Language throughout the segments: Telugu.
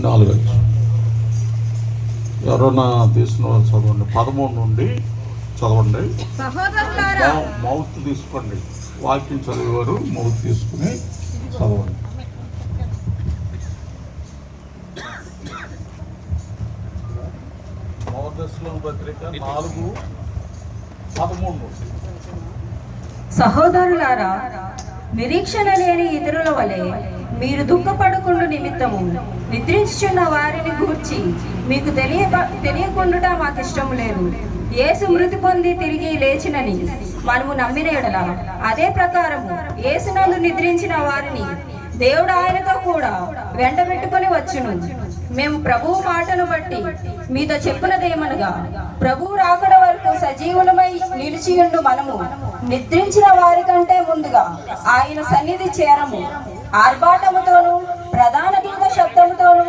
4 ఎవరైనా తీసుకున్న వాళ్ళు చదవండి. 13 నుండి చదవండి. మౌత్ తీసుకోండి. వాక్యం చదివేవారు మౌత్ తీసుకుని చదవండి. మొదటి పత్రిక 4:13. సహోదరులారా, నిరీక్షణ లేని ఇతరుల వలె మీరు దుఃఖపడకుండా నిమిత్తము నిద్రించుచున్న వారిని గూర్చి మీకు తెలియకుండా మాకు ఇష్టం లేదు. యేసు మృతి పొంది తిరిగి లేచినని మనము నమ్మిన ఎడల అదే ప్రకారము యేసునందు నిద్రించిన వారిని దేవుడు ఆయనతో కూడా వెంటబెట్టుకొని వచ్చును. మేము ప్రభువు మాటను బట్టి మీతో చెప్పినదేమనగా, ప్రభువు రాకడ వరకు సజీవులమై నిలిచియుండు మనము నిద్రించిన వారి కంటే ముందుగా ఆయన సన్నిధి చేరము. ఆర్భాటముతోను ప్రధాన దూత శబ్దముతోను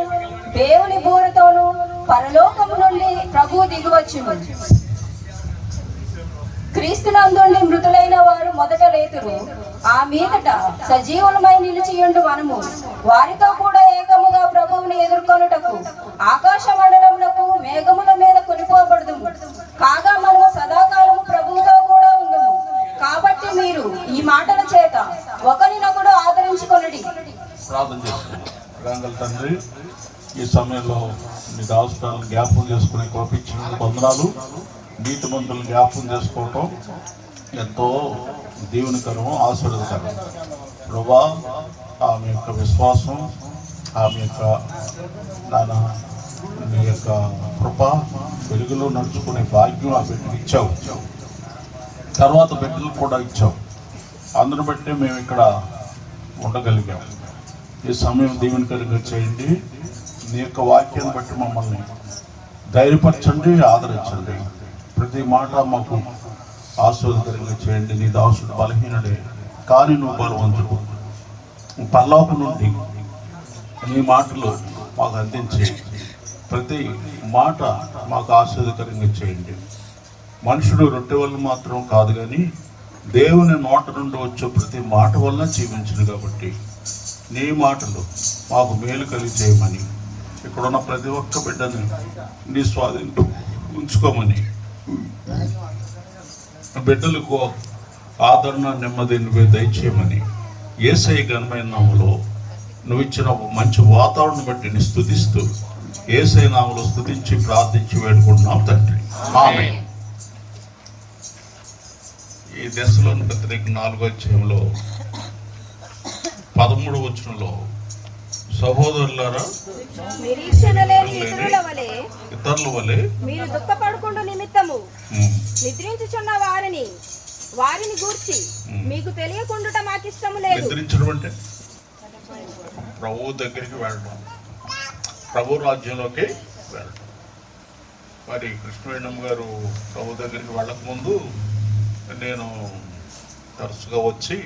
దేవుని బూరతోను పరలోకము నుండి ప్రభువు దిగువచ్చును. క్రీస్తునందుండి మృతులైన వారు మొదట లేతురు. ఆ మీదట సజీవులమై నిలిచియుండు మనము వారితో కూడా ఏకముగా ప్రభువుని ఎదుర్కొనుటకు ఆకాశ మండలములకు మేఘముల మీద కొనిపోబడుదుము. కాగా మనము సదాకాలము ప్రభువుతో కూడా ఉందుము. కాబట్టి మీరు ఈ మాటల చేత ఒకరినొకడు ఆదరించుకొనుడి. ప్రార్థన చేసుకుందాం. తండ్రి, ఈ సమయంలో మీ దాసులను జ్ఞాపకం చేసుకునే కోపించిన వందనాలు. నీతి మంతులను జ్ఞాపకం చేసుకోవటం ఎంతో దీవెనకరం, ఆశీర్వదకరం. ప్రభా, ఆమె యొక్క విశ్వాసం, ఆమె యొక్క నీ యొక్క కృప, వెలుగులో నడుచుకునే భాగ్యం ఆ బిడ్డలు ఇచ్చావు. తర్వాత బిడ్డలు కూడా ఇచ్చావు. అందును బట్టి మేము ఇక్కడ ఉండగలిగాం. ఈ సమయం దీవెనకరంగా చేయండి. నీ యొక్క వాక్యాన్ని బట్టి మమ్మల్ని ధైర్యపరచండి, ఆదరించండి. ప్రతి మాట మాకు ఆశీర్వదకరంగా చేయండి. నీ దాసుడు బలహీనుడే, కానీ నువ్వు బలవంతుడు. పరలోకం నుండి నీ మాటలు మాకు అందించి ప్రతి మాట మాకు ఆశీర్వదకరంగా చేయండి. మనుషుడు రొట్టె వల్ల మాత్రం కాదు, కానీ దేవుని నోట నుండి వచ్చే ప్రతి మాట వల్ల జీవించను. కాబట్టి నీ మాటలు మాకు మేలు కలిగి చేయమని, ఇక్కడున్న ప్రతి ఒక్క బిడ్డని నీ స్వాధీనం ఉంచుకోమని, బిడ్డలకు ఆదరణ, నెమ్మది నువ్వే దయచేయమని, యేసయ్య ఘనమైన నామములో నువ్వు ఇచ్చిన మంచి వాతావరణం బట్టి నీ స్తుతిస్తూ యేసయ్య నామములో స్తుతించి ప్రార్థించి వేడుకుంటున్నాం తండ్రి. ఆమేన్. ఈ దశలోని పత్రిక 4వ అధ్యాయంలో 13వ వచనంలో, సహోదరులారా, నిరీక్షణ లేని ఇతరుల వలె మీరు దుఃఖపడకుండా నిమిత్తము నిద్రించుచున్న వారిని గూర్చి మీకు తెలియకుండా మాకు ఇష్టం లేదు. నిద్రించడం అంటే ప్రభు దగ్గరికి వెళ్ళడం, ప్రభు రాజ్యంలోకి వెళ్ళడం. మరి కృష్ణవేణమ్మ గారు ప్రభు దగ్గరికి వెళ్ళకముందు నేను తరచుగా వచ్చి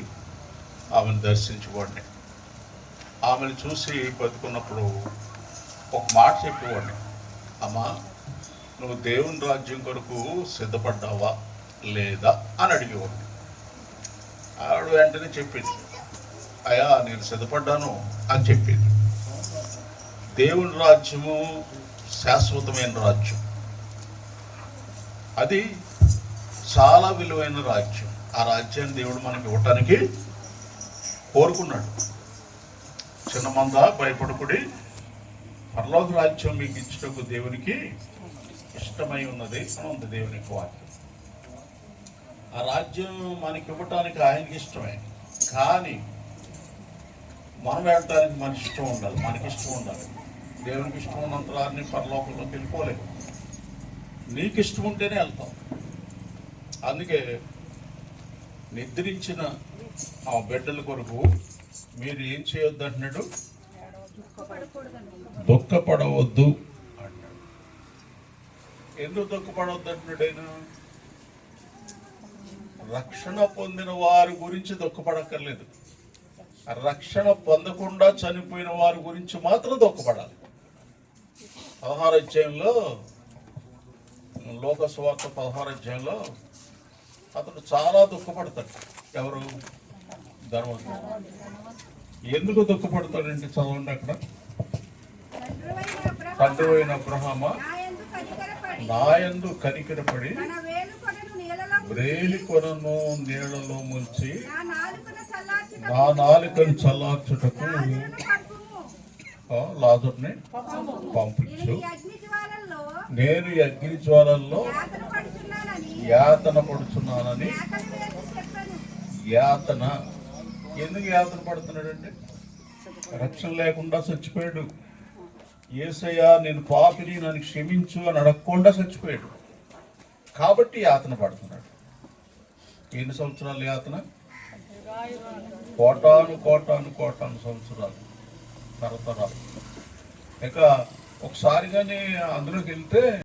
ఆమెను దర్శించుకోండి. ఆమెను చూసి బతుకున్నప్పుడు ఒక మాట చెప్పేవాడిని, అమ్మా, నువ్వు దేవుని రాజ్యం కొరకు సిద్ధపడ్డావా లేదా అని అడిగేవాడిని. ఆవిడ వెంటనే చెప్పింది, అయ్యా నేను సిద్ధపడ్డాను అని చెప్పింది. దేవుని రాజ్యము శాశ్వతమైన రాజ్యం, అది చాలా విలువైన రాజ్యం. ఆ రాజ్యాన్ని దేవుడు మనకి ఇవ్వటానికి కోరుకున్నాడు. చిన్న మంద భయపడకుడి, పరలోక రాజ్యం మీకు ఇచ్చటకు దేవునికి ఇష్టమై ఉన్నది అని ఉంది దేవుని వాక్యం. ఆ రాజ్యం మనకి ఇవ్వటానికి ఆయనకి ఇష్టమే, కానీ మనం వెళ్ళటానికి మనకి ఇష్టం ఉండాలి, మనకి ఇష్టం ఉండాలి. దేవునికి ఇష్టం ఉన్నంత వారిని పరలోకంలోకి వెళ్ళిపోలేదు. నీకు ఇష్టం ఉంటేనే వెళ్తాం. అందుకే నిద్రించిన ఆ బిడ్డల కొరకు మీరు ఏం చేయొద్దు అంటున్నాడు, దుఃఖపడవద్దు అంటాడు. ఎందుకు దుఃఖపడవద్దు అంటున్నాడు ఆయన? రక్షణ పొందిన వారి గురించి దుఃఖపడక్కర్లేదు, రక్షణ పొందకుండా చనిపోయిన వారి గురించి మాత్రం దుఃఖపడాలి. 16వ అధ్యాయంలో, లోక సువార్త 16వ అధ్యాయంలో అతను చాలా దుఃఖపడతాడు. ఎవరు? ధర్మవంతుడు. ఎందుకు దుఃఖపడతాడంటే చదవండి అక్కడ. తండ్రి అయిన అబ్రహామా, నాయందు కనికరపడి వ్రేలి కొనను నీళ్లలో ముంచి నా నాలుకను చల్లార్చుటకు లాజరుని పంపించు. నేను ఈ అగ్ని జ్వాలల్లో యాతన పడుచున్నానని. యాతన ఎందుకు యాతన పడుతున్నాడంటే రక్షణ లేకుండా చచ్చిపోయాడు. యేసయ్యా నేను పాపిని, నన్ను క్షమించు అని అడగకుండా చచ్చిపోయాడు కాబట్టి యాతన పడుతున్నాడు. ఎన్ని సంవత్సరాలు యాతన? కోటాను సంవత్సరాలు, తరతరాలు. ఇక ఒకసారిగానే అందులోకి వెళ్తే